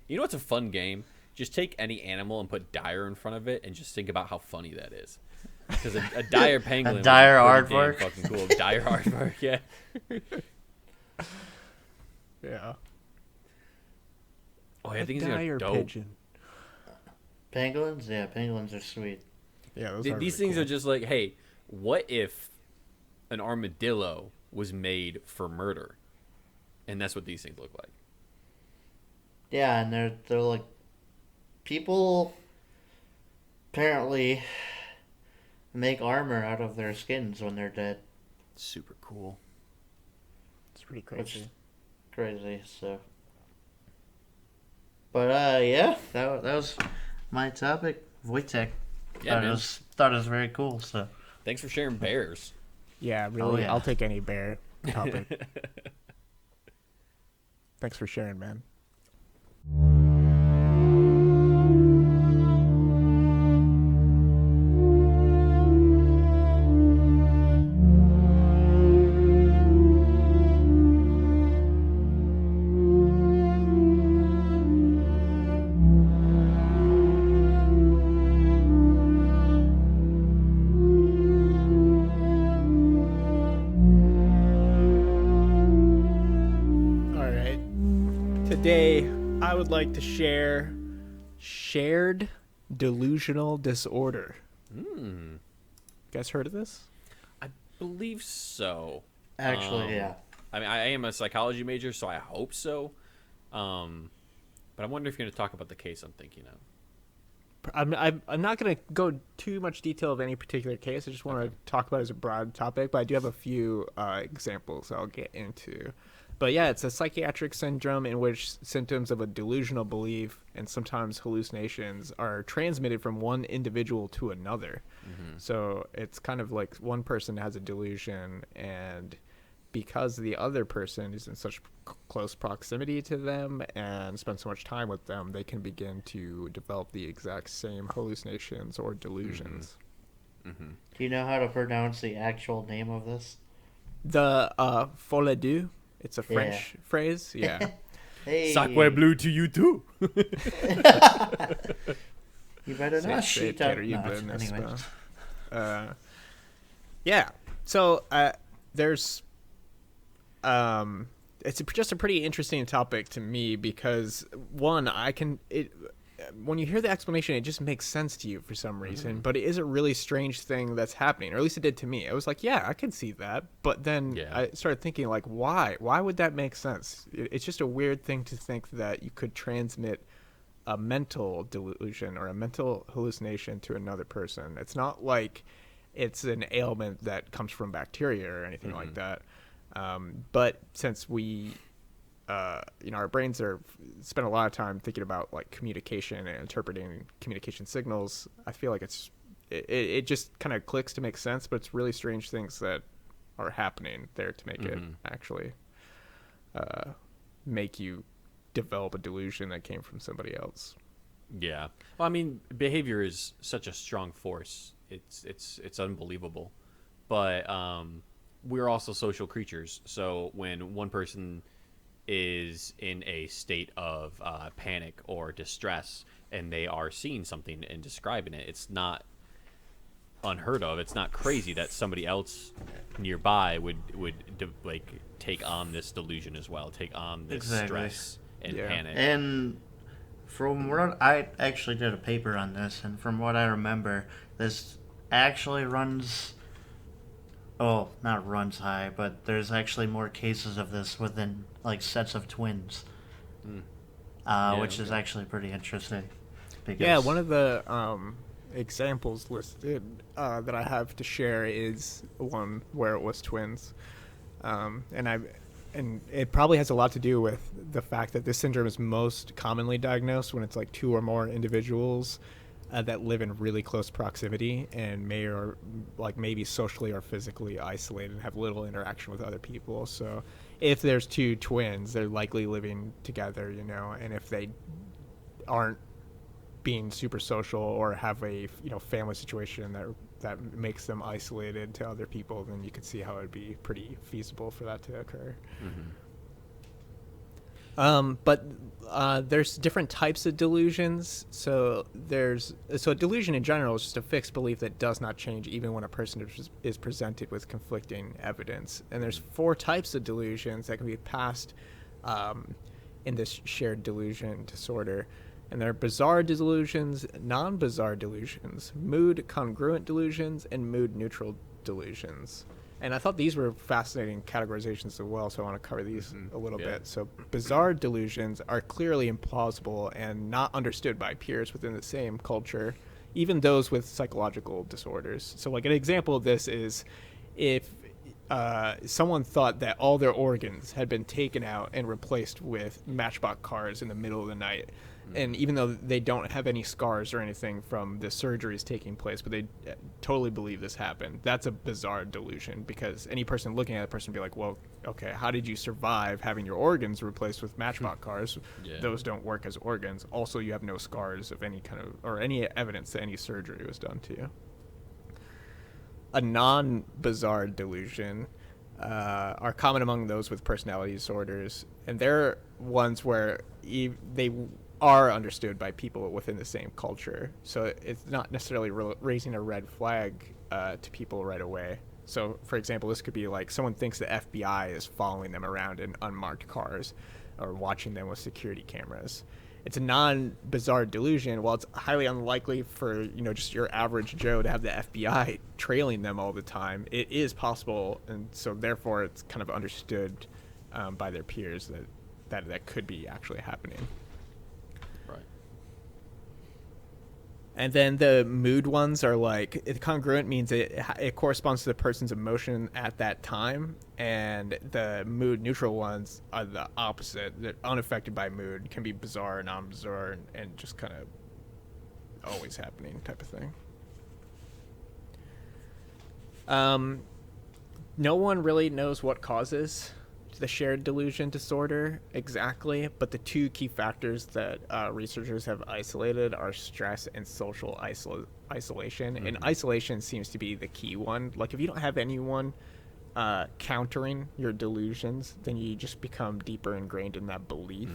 B: You know what's a fun game? Just take any animal and put dire in front of it and just think about how funny that is. Because a dire penguin
A: A dire
B: was pretty
A: aardvark?
B: damn fucking cool. Dire aardvark, yeah.
C: Yeah.
B: Oh, yeah, I think
C: A
B: these are
C: dire
B: dope.
C: pigeon.
A: Pangolins? Yeah, pangolins are sweet.
C: Yeah, those
B: These
C: really
B: things
C: cool.
B: are just like, hey, what if an armadillo was made for murder? And that's what these things look like.
A: Yeah, and they're like, people apparently make armor out of their skins when they're dead.
B: Super cool.
C: It's pretty
A: Which is
C: crazy.
A: crazy, so. But yeah, that was my topic. Wojtek.
B: Yeah, man.
A: Thought it was very cool, so.
B: Thanks for sharing bears.
C: Yeah, really.
A: yeah.
C: I'll take any bear topic. Thanks for sharing, man. All right. Today, I would like to share shared delusional disorder.
B: Hmm.
C: Guys heard of this?
B: I believe so.
A: Actually, yeah.
B: I mean, I am a psychology major, so I hope so. But I wonder if you're going to talk about the case I'm thinking of.
C: I'm not going to go too much detail of any particular case. I just want to talk about it as a broad topic, but I do have a few examples I'll get into. But yeah, it's a psychiatric syndrome in which symptoms of a delusional belief and sometimes hallucinations are transmitted from one individual to another.
B: Mm-hmm.
C: So it's kind of like one person has a delusion, and because the other person is in such close proximity to them and spend so much time with them, they can begin to develop the exact same hallucinations or delusions.
B: Mm-hmm.
A: Do you know how to pronounce the actual name of this?
C: The folie deux, it's a French phrase. Yeah.
A: Hey.
B: Sacre bleu to you too.
A: You better not
C: Say
A: shoot
C: it, Tater,
A: out.
C: you
A: No,
C: better not
A: anyway.
C: spell. Yeah. So there's it's just a pretty interesting topic to me because one, when you hear the explanation, it just makes sense to you for some reason. But it is a really strange thing that's happening, or at least it did to me. I was like, yeah, I can see that. But then
B: Yeah.
C: I started thinking, like, why? Why would that make sense? It's just a weird thing to think that you could transmit a mental delusion or a mental hallucination to another person. It's not like it's an ailment that comes from bacteria or anything like that. But since we our brains are spend a lot of time thinking about like communication and interpreting communication signals. I feel like it just kind of clicks to make sense, but it's really strange things that are happening there to make it actually make you develop a delusion that came from somebody else.
B: Yeah. Well, I mean, behavior is such a strong force. It's unbelievable. But we're also social creatures. So when one person is in a state of panic or distress and they are seeing something and describing it, it's not unheard of. It's not crazy that somebody else nearby would like take on this delusion as well, take on this stress and panic.
A: And from what I actually did a paper on this, and from what I remember, this actually runs. Oh, not runs high, but there's actually more cases of this within like sets of twins, which is actually pretty interesting.
C: Yeah, one of the examples listed that I have to share is one where it was twins, and it probably has a lot to do with the fact that this syndrome is most commonly diagnosed when it's like two or more individuals that live in really close proximity and maybe socially or physically isolated and have little interaction with other people. So if there's two twins, they're likely living together, and if they aren't being super social or have a family situation that makes them isolated to other people, then you could see how it'd be pretty feasible for that to occur. But there's different types of delusions. So a delusion in general is just a fixed belief that does not change even when a person is presented with conflicting evidence. And there's 4 types of delusions that can be passed in this shared delusion disorder. And there are bizarre delusions, non-bizarre delusions, mood congruent delusions, and mood neutral delusions. And I thought these were fascinating categorizations as well, so I want to cover these a little bit. So bizarre delusions are clearly implausible and not understood by peers within the same culture, even those with psychological disorders. So like an example of this is if someone thought that all their organs had been taken out and replaced with Matchbox cars in the middle of the night. And even though they don't have any scars or anything from the surgeries taking place, but they totally believe this happened, that's a bizarre delusion, because any person looking at a person would be like, well, okay, how did you survive having your organs replaced with Matchbox cars? Those don't work as organs. Also, you have no scars of any kind of, or any evidence that any surgery was done to you. A non-bizarre delusion are common among those with personality disorders, and they're ones where they are understood by people within the same culture. So it's not necessarily raising a red flag to people right away. So, for example, this could be like someone thinks the FBI is following them around in unmarked cars or watching them with security cameras. It's a non-bizarre delusion. While it's highly unlikely for, just your average Joe to have the FBI trailing them all the time, it is possible, and so therefore it's kind of understood by their peers that could be actually happening. And then the mood ones are like, congruent means it corresponds to the person's emotion at that time, and the mood neutral ones are the opposite. They're unaffected by mood, can be bizarre, non-bizarre, and just kind of always happening type of thing. No one really knows what causes the shared delusion disorder exactly, but the 2 key factors that researchers have isolated are stress and social isolation. And isolation seems to be the key one. Like if you don't have anyone countering your delusions, then you just become deeper ingrained in that belief.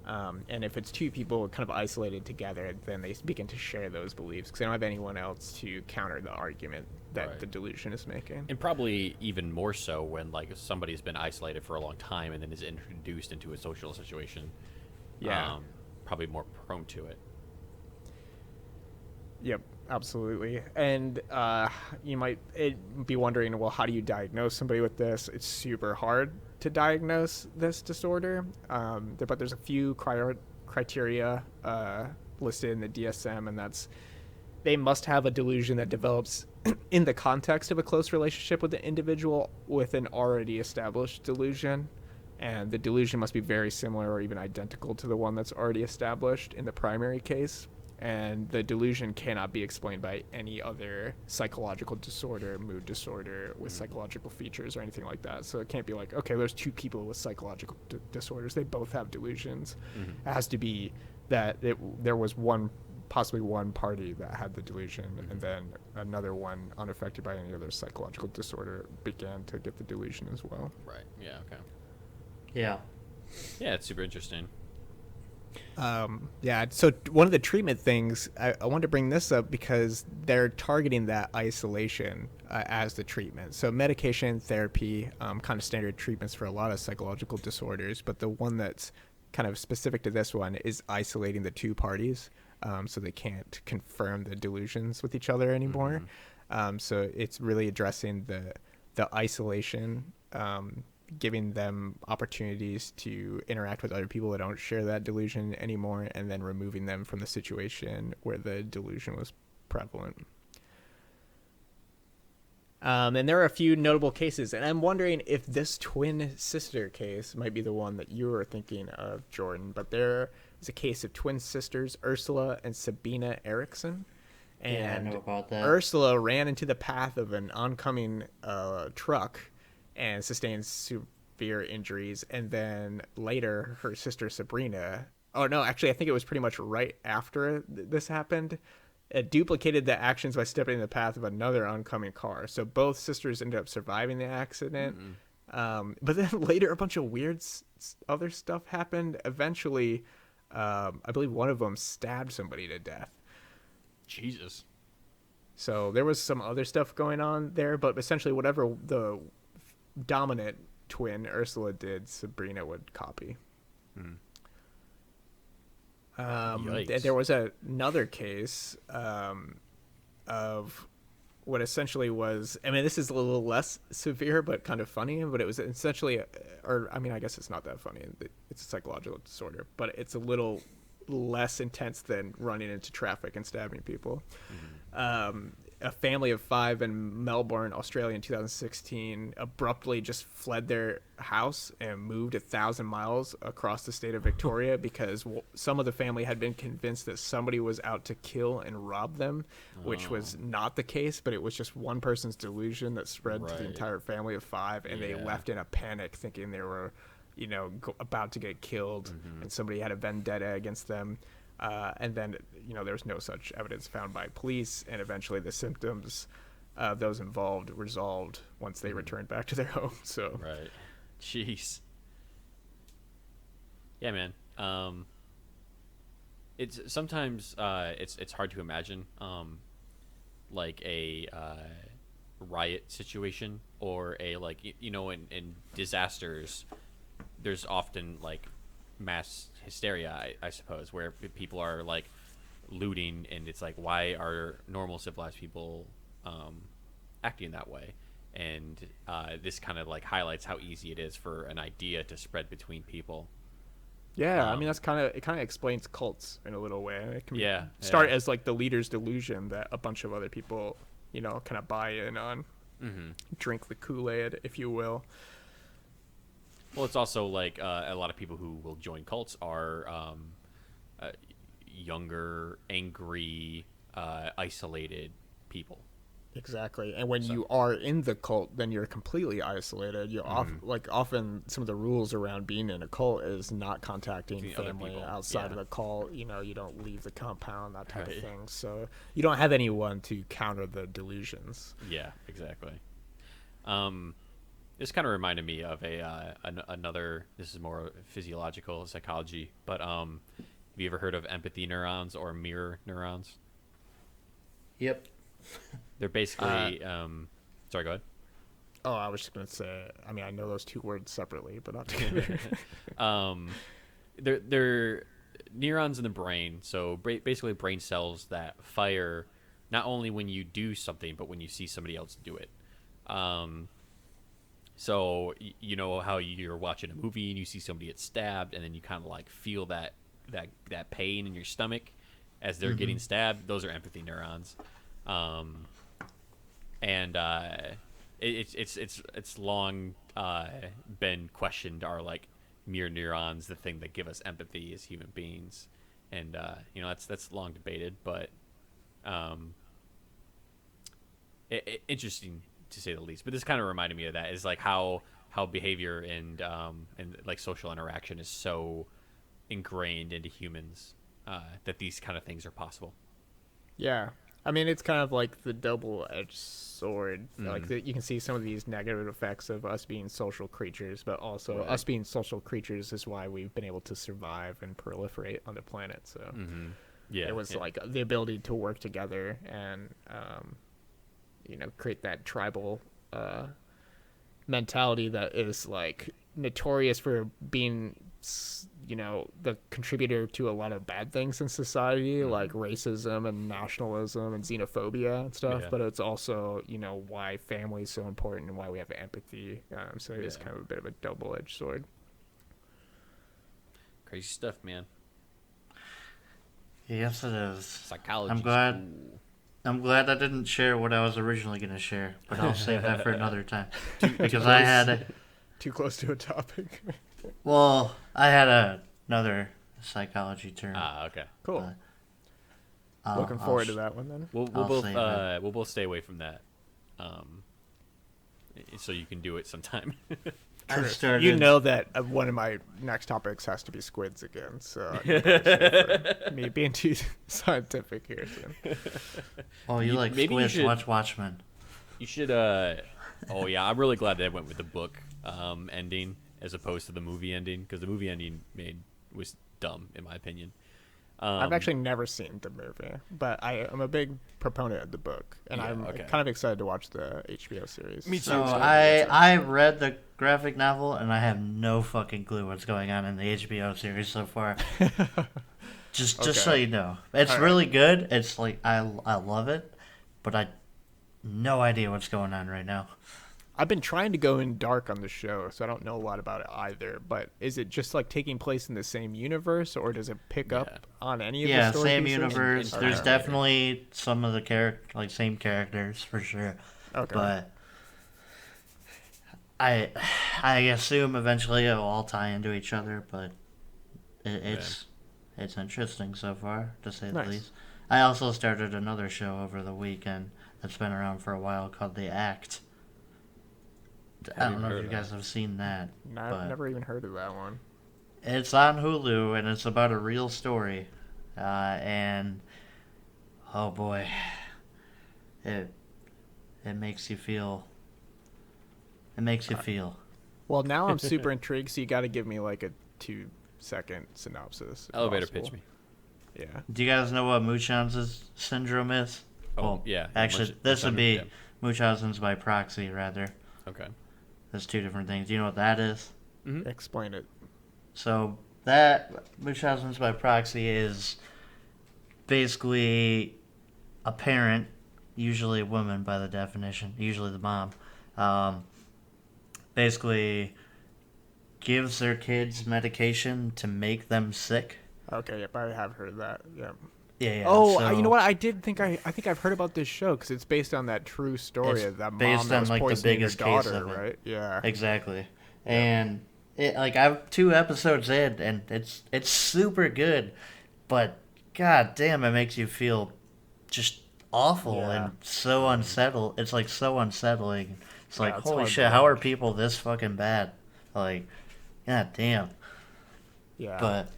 C: And if it's 2 people kind of isolated together, then they begin to share those beliefs because they don't have anyone else to counter the argument that the delusion is making.
B: And probably even more so when like somebody's been isolated for a long time and then is introduced into a social situation. Probably more prone to it.
C: Yep, absolutely. And you might be wondering, well, how do you diagnose somebody with this? It's super hard to diagnose this disorder, but there's a few criteria listed in the DSM, and that's they must have a delusion that develops in the context of a close relationship with the individual with an already established delusion. And the delusion must be very similar or even identical to the one that's already established in the primary case. And the delusion cannot be explained by any other psychological disorder, mood disorder with psychological features or anything like that. So it can't be like, okay, there's two people with psychological disorders. They both have delusions. It has to be that there was possibly one party that had the delusion, and then another one unaffected by any other psychological disorder began to get the delusion as well.
B: Right. Yeah. Okay.
A: Yeah.
B: Yeah, it's super interesting.
C: Yeah, so one of the treatment things, I wanted to bring this up because they're targeting that isolation as the treatment. So medication, therapy, kind of standard treatments for a lot of psychological disorders, but the one that's kind of specific to this one is isolating the two parties, so they can't confirm the delusions with each other anymore. So it's really addressing the isolation, giving them opportunities to interact with other people that don't share that delusion anymore, and then removing them from the situation where the delusion was prevalent. And there are a few notable cases, and I'm wondering if this twin sister case might be the one that you were thinking of, Jordan. But there is a case of twin sisters, Ursula and Sabina Eriksson. And
A: Yeah, I know about that.
C: Ursula ran into the path of an oncoming truck and sustained severe injuries. And then later, her sister Sabrina, oh no, actually, I think it was pretty much right after this happened, duplicated the actions by stepping in the path of another oncoming car. So both sisters ended up surviving the accident. But then later, a bunch of weird other stuff happened. Eventually, I believe one of them stabbed somebody to death.
B: Jesus.
C: So there was some other stuff going on there, but essentially whatever the dominant twin Ursula did, Sabrina would copy. There was another case of what essentially was, I mean, this is a little less severe but kind of funny, but it was essentially, I guess it's not that funny. It's a psychological disorder, but it's a little less intense than running into traffic and stabbing people. A family of 5 in Melbourne, Australia in 2016 abruptly just fled their house and moved 1,000 miles across the state of Victoria because some of the family had been convinced that somebody was out to kill and rob them, which was not the case, but it was just one person's delusion that spread to the entire family of 5, and they left in a panic thinking they were, about to get killed, and somebody had a vendetta against them. And then, there was no such evidence found by police, and eventually the symptoms of those involved resolved once they returned back to their home. So,
B: Right. Jeez. Yeah, man. It's sometimes it's hard to imagine like a riot situation or a in disasters. There's often like mass hysteria, I suppose, where people are like looting, and it's like, why are normal civilized people acting that way? And this kind of like highlights how easy it is for an idea to spread between people.
C: yeah, it kind of explains cults in a little way. It can start
B: yeah.
C: as like the leader's delusion that a bunch of other people, kind of buy in on, drink the Kool-Aid, if you will.
B: Well, it's also like a lot of people who will join cults are younger, angry, isolated people.
C: Exactly. And when you are in the cult, then you're completely isolated. You're often some of the rules around being in a cult is not contacting family outside of the cult. You don't leave the compound, that type of thing. So you don't have anyone to counter the delusions.
B: Yeah, exactly. This kind of reminded me of another. This is more physiological psychology, but have you ever heard of empathy neurons or mirror neurons?
A: Yep.
B: They're basically. Sorry, go ahead.
C: Oh, I was just gonna say. I mean, I know those two words separately, but not together.
B: They're neurons in the brain. So basically, brain cells that fire not only when you do something, but when you see somebody else do it. So you know how you're watching a movie and you see somebody get stabbed, and then you kind of like feel that pain in your stomach as they're getting stabbed. Those are empathy neurons, and it's long been questioned, are like mirror neurons the thing that give us empathy as human beings? And that's long debated, but interesting to say the least. But this kind of reminded me of that, is like how behavior and like social interaction is so ingrained into humans that these kind of things are possible.
C: Yeah. I mean, it's kind of like the double-edged sword. Like you can see some of these negative effects of us being social creatures, but also us being social creatures is why we've been able to survive and proliferate on the planet. So it was like the ability to work together and create that tribal mentality that is like notorious for being the contributor to a lot of bad things in society, like racism and nationalism and xenophobia and stuff. But it's also why family is so important and why we have empathy. So it is kind of a bit of a double-edged sword.
B: Crazy stuff, man.
A: Yes, it is.
B: Psychology.
A: I'm glad I didn't share what I was originally going to share, but I'll save that for another time. Because I had
C: too close to a topic.
A: Well, I had another psychology term.
B: Okay.
C: Cool. Looking forward to that one then.
B: We'll both stay away from that, so you can do it sometime.
A: I started.
C: You know that one of my next topics has to be squids again, so me being too scientific here soon.
A: Oh, you like squids? Watch Watchmen.
B: You should. Oh yeah, I'm really glad they went with the book ending as opposed to the movie ending, because the movie ending was dumb in my opinion.
C: I've actually never seen the movie, but I'm a big proponent of the book, and I'm kind of excited to watch the HBO series.
A: Me too. So I read the graphic novel, and I have no fucking clue what's going on in the HBO series so far. just so you know, it's really good. It's like I love it, but I no idea what's going on right now.
C: I've been trying to go in dark on the show, so I don't know a lot about it either. But is it just like taking place in the same universe, or does it pick up on any of the story
A: same
C: pieces?
A: universe. There's definitely some of the same characters for sure.
C: Okay.
A: But I assume eventually it'll all tie into each other. But it's interesting so far, to say the least. I also started another show over the weekend that's been around for a while called The Act. I don't know if you guys have seen that.
C: No, I've never even heard of that one.
A: It's on Hulu, and it's about a real story. And, oh boy, it makes you feel. It makes you feel.
C: Well, now I'm super intrigued, so you got to give me like a 2-second synopsis.
B: Elevator pitch me.
C: Yeah.
A: Do you guys know what Munchausen's syndrome is?
B: Oh,
A: well,
B: yeah.
A: Actually, this would be Munchausen's by proxy, rather.
B: Okay.
A: There's two different things. Do you know what that is?
C: Mm-hmm. Explain it.
A: So that Munchausen's by proxy is basically a parent, usually a woman by the definition, usually the mom, basically gives their kids medication to make them sick.
C: Okay, yep, I have heard of that. Yep.
A: Yeah.
C: Oh, you know what? I think I've heard about this show because it's based on that true story of that mom
A: based
C: that
A: on
C: was
A: like the
C: poisoning
A: biggest
C: her daughter,
A: case of it.
C: right? Yeah.
A: Exactly. And I'm 2 episodes in, and it's super good, but god damn, it makes you feel just awful and so unsettled. It's like so unsettling. It's like, holy shit, how are people this fucking bad? Like, god damn.
C: Yeah.
A: But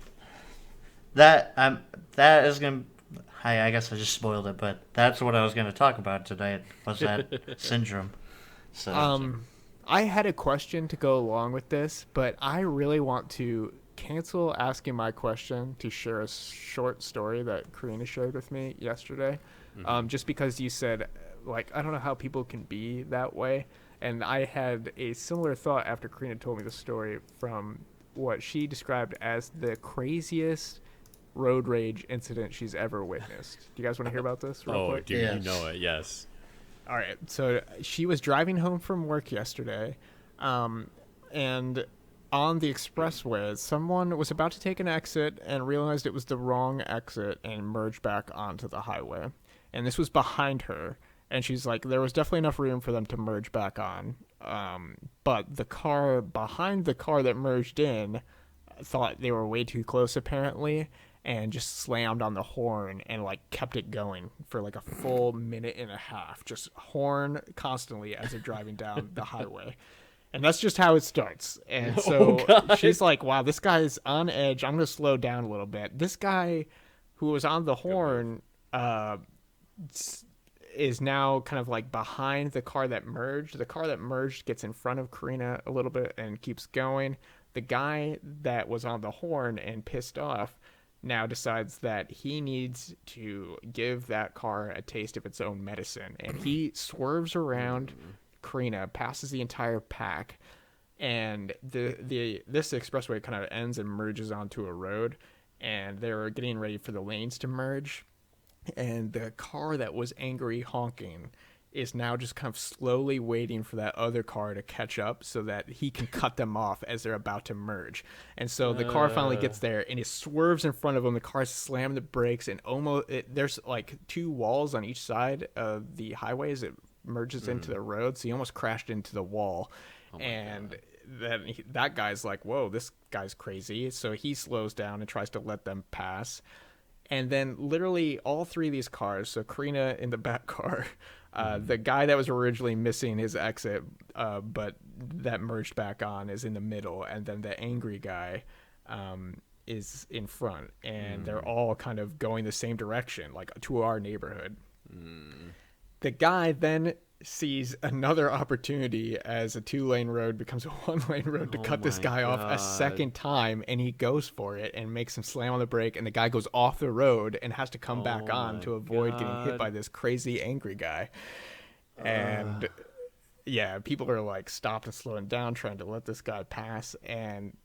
A: that is gonna. I guess I just spoiled it, but that's what I was going to talk about tonight, was that syndrome. So,
C: I had a question to go along with this, but I really want to cancel asking my question to share a short story that Karina shared with me yesterday. Just because you said, like, I don't know how people can be that way. And I had a similar thought after Karina told me the story from what she described as the craziest road rage incident she's ever witnessed. Do you guys want to hear about this real quick?
B: Dude,
A: Yes.
B: you know it. Yes.
C: All right. So she was driving home from work yesterday, and on the expressway, someone was about to take an exit and realized it was the wrong exit and merged back onto the highway. And this was behind her. And she's like, there was definitely enough room for them to merge back on. But the car behind the car that merged in thought they were way too close, apparently, and just slammed on the horn and like kept it going for like a full minute and a half. Just horn constantly as they're driving down the highway. And that's just how it starts. And so she's like, wow, this guy's on edge. I'm going to slow down a little bit. This guy who was on the horn is now kind of like behind the car that merged. The car that merged gets in front of Karina a little bit and keeps going. The guy that was on the horn and pissed off now decides that he needs to give that car a taste of its own medicine. And he swerves around Karina, passes the entire pack, and this expressway kind of ends and merges onto a road, and they're getting ready for the lanes to merge. And the car that was angry honking is now just kind of slowly waiting for that other car to catch up so that he can cut them off as they're about to merge. And so the car finally gets there and it swerves in front of him. The car slams the brakes and there's like two walls on each side of the highway as it merges into the road. So he almost crashed into the wall. And then that guy's like, whoa, this guy's crazy. So he slows down and tries to let them pass. And then literally all three of these cars, so Karina in the back car, the guy that was originally missing his exit, but that merged back on, is in the middle. And then the angry guy is in front. And they're all kind of going the same direction, like to our neighborhood. The guy then sees another opportunity as a 2-lane road becomes a 1-lane road to cut this guy off a second time, and he goes for it and makes him slam on the brake, and the guy goes off the road and has to come back on to avoid getting hit by this crazy angry guy. And yeah, people are like stopped and slowing down trying to let this guy pass, and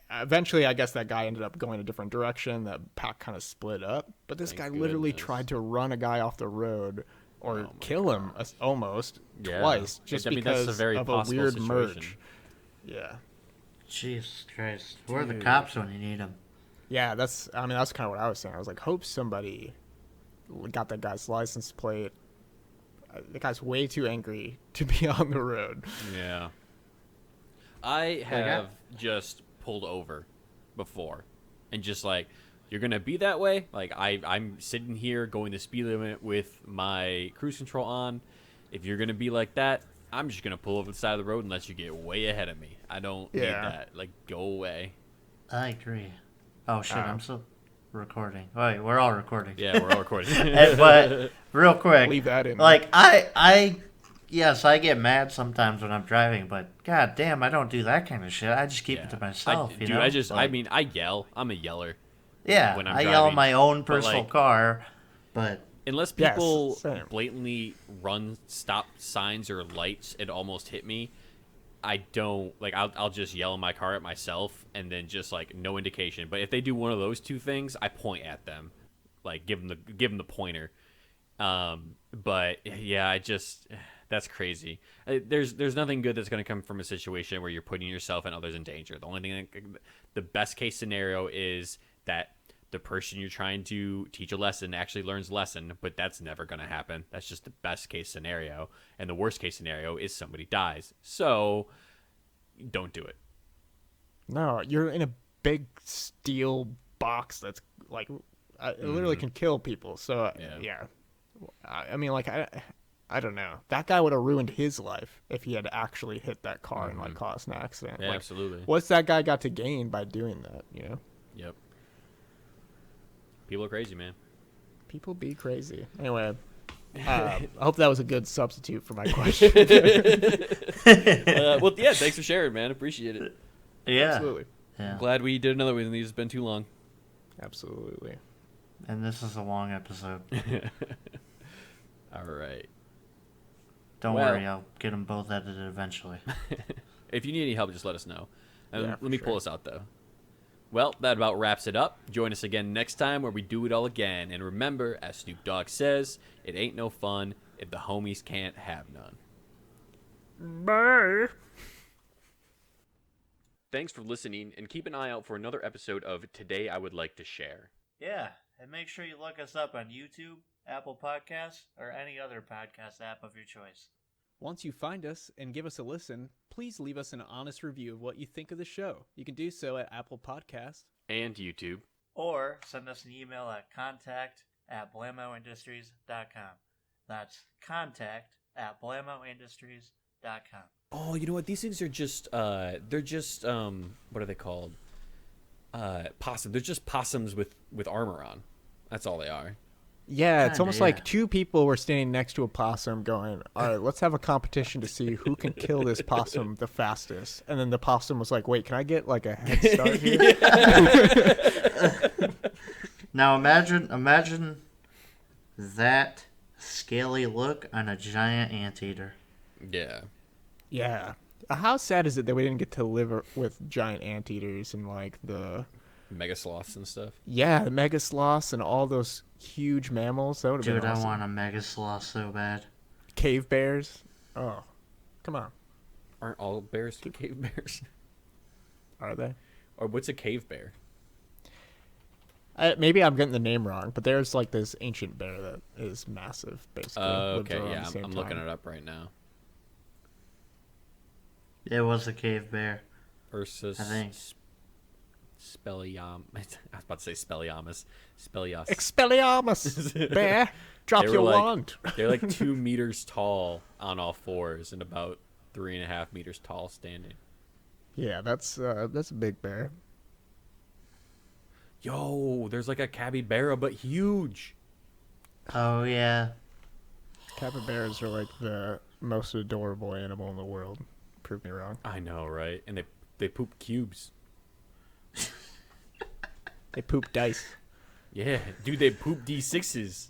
C: eventually I guess that guy ended up going a different direction. The pack kind of split up, but this guy literally tried to run a guy off the road or kill him almost twice just because
B: that's a very
C: of a weird
B: situation.
C: merge. Yeah.
A: Jesus Christ. Where are the cops when you need them?
C: Yeah, that's kind of what I was saying. I was like, hope somebody got that guy's license plate. The guy's way too angry to be on the road.
B: Yeah. I have just pulled over before and just like, you're going to be that way? Like, I'm sitting here going the speed limit with my cruise control on. If you're going to be like that, I'm just going to pull over the side of the road and let you get way ahead of me. I don't need that. Like, go away.
A: I agree. Oh, shit, I'm still recording. Wait, we're all recording.
B: Yeah, we're all recording.
A: But, real quick.
C: Leave that in.
A: Like, yes, I get mad sometimes when I'm driving, but god damn, I don't do that kind of shit. I just keep it to myself, you know?
B: I yell. I'm a yeller.
A: Yeah,
B: when I'm
A: I
B: driving,
A: yell in my own personal
B: like,
A: car, but
B: unless people
C: same.
B: blatantly run stop signs or lights and almost hit me, I don't like. I'll just yell in my car at myself and then just like no indication. But if they do one of those two things, I point at them, like give them the pointer. But yeah, that's crazy. There's nothing good that's going to come from a situation where you're putting yourself and others in danger. The only thing, the best case scenario is that the person you're trying to teach a lesson actually learns a lesson, but that's never going to happen. That's just the best case scenario. And the worst case scenario is somebody dies. So don't do it.
C: No, you're in a big steel box that's like, it literally can kill people. So yeah. I mean, like, I don't know. That guy would have ruined his life if he had actually hit that car and like caused an accident.
B: Yeah,
C: like,
B: absolutely.
C: What's that guy got to gain by doing that? You know?
B: Yep. People are crazy, man.
C: People be crazy. Anyway, I hope that was a good substitute for my question.
B: Well, yeah. Thanks for sharing, man. Appreciate it.
A: yeah.
C: Absolutely.
A: Yeah.
B: Glad we did another one of these. It's been too long.
C: Absolutely.
A: And this is a long episode.
B: All right.
A: Don't worry, I'll get them both edited eventually.
B: If you need any help, just let us know.
C: Yeah,
B: Let me pull us out, though. Well, that about wraps it up. Join us again next time where we do it all again. And remember, as Snoop Dogg says, it ain't no fun if the homies can't have none.
C: Bye.
B: Thanks for listening, and keep an eye out for another episode of Today I Would Like to Share.
A: Yeah, and make sure you look us up on YouTube, Apple Podcasts, or any other podcast app of your choice.
D: Once you find us and give us a listen, please leave us an honest review of what you think of the show. You can do so at Apple Podcasts.
B: And YouTube.
A: Or send us an email at contact@blamoindustries.com. That's contact@blamoindustries.com.
B: Oh, you know what? These things are just, what are they called? Possum. They're just possums with armor on. That's all they are.
C: Yeah, it's
A: Kinda,
C: almost
A: yeah.
C: like two people were standing next to a possum going, all right, let's have a competition to see who can kill this possum the fastest. And then the possum was like, wait, can I get like a head start here?
A: Now imagine that scaly look on a giant anteater.
B: Yeah.
C: Yeah. How sad is it that we didn't get to live with giant anteaters and like the
B: Mega sloths and stuff.
C: the mega sloths and all those huge mammals? That would have
A: Dude,
C: been awesome.
A: I want a mega sloth so bad.
C: Cave bears. Oh, come on.
B: Aren't all bears cave bears?
C: Are they?
B: Or what's a cave bear?
C: Maybe I'm getting the name wrong, but there's like this ancient bear that is massive, basically. Lives
B: Okay,
C: around
B: yeah,
C: the same
B: I'm looking
C: time.
B: it up right now.
A: It was a cave bear.
B: Ursus
A: I think.
B: Spelliam. I was about to say Spelliamus. Spellios.
C: Expelliarmus! Bear, drop
B: They were
C: your
B: like-
C: wand.
B: They're like 2 meters tall on all fours and about 3.5 meters tall standing.
C: Yeah, that's a big bear.
B: Yo, there's like a capybara, but huge.
A: Oh yeah.
C: Capybaras are like the most adorable animal in the world. Prove me wrong.
B: I know, right? And they poop cubes.
C: They poop dice.
B: Yeah, dude, they poop D6s.